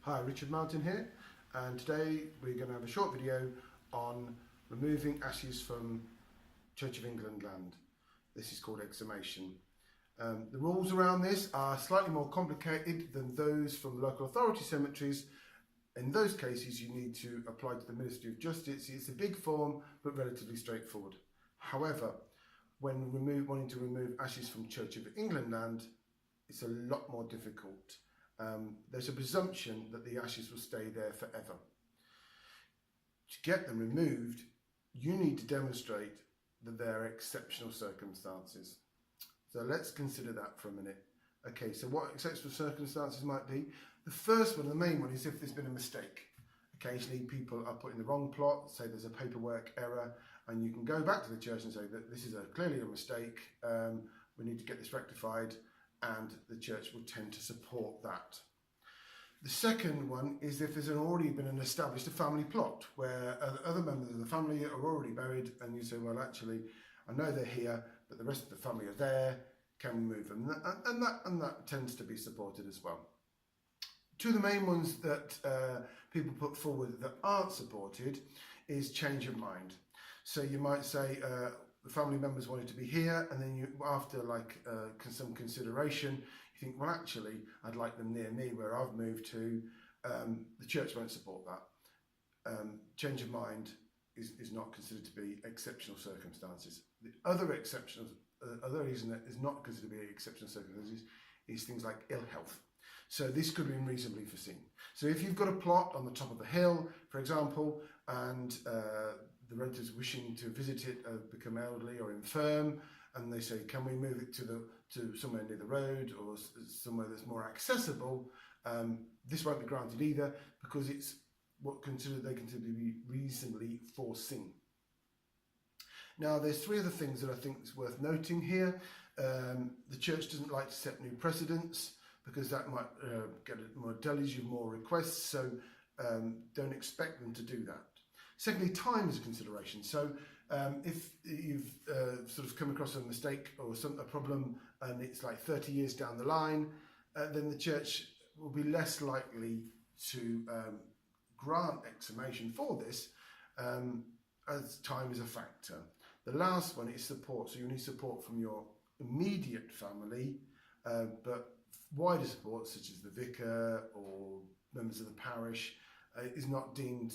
Hi, Richard Mountain here, and today we're going to have a short video on removing ashes from Church of England land. This is called exhumation. The rules around this are slightly more complicated than those from local authority cemeteries. In those cases, you need to apply to the Ministry of Justice. It's a big form, but relatively straightforward. However, when wanting to remove ashes from Church of England land, it's a lot more difficult. There's a presumption that the ashes will stay there forever. To get them removed, you need to demonstrate that there are exceptional circumstances. So let's consider that for a minute. Okay, so what exceptional circumstances might be? The first one, the main one, is if there's been a mistake. Occasionally people are put in the wrong plot, say there's a paperwork error, and you can go back to the church and say that this is clearly a mistake, we need to get this rectified, and the church will tend to support that. The second one is if there's already been an established family plot where other members of the family are already buried, and you say, well, actually, I know they're here, but the rest of the family are there, can we move them? And that tends to be supported as well. Two of the main ones that people put forward that aren't supported is change of mind. So you might say, the family members wanted to be here, and then you, after some consideration, you think, well, actually, I'd like them near me where I've moved to. The church won't support that. Change of mind is not considered to be exceptional circumstances. The other reason that is not considered to be exceptional circumstances is things like ill health. So this could be reasonably foreseen. So if you've got a plot on the top of the hill, for example, and the relatives wishing to visit it become elderly or infirm, and they say, can we move it to somewhere near the road or somewhere that's more accessible? This won't be granted either, because it's what they consider to be reasonably foreseen. Now, there's three other things that I think is worth noting here. The church doesn't like to set new precedents, because that might get a more deluge of more requests, so don't expect them to do that. Secondly, time is a consideration. So if you've sort of come across a mistake or a problem and it's like 30 years down the line, then the church will be less likely to grant exhumation for this, as time is a factor. The last one is support. So you need support from your immediate family, but wider support, such as the vicar or members of the parish, is not deemed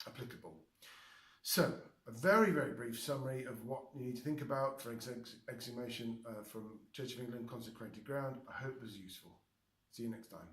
applicable. So, a very, very brief summary of what you need to think about for exhumation from Church of England consecrated ground. I hope it was useful. See you next time.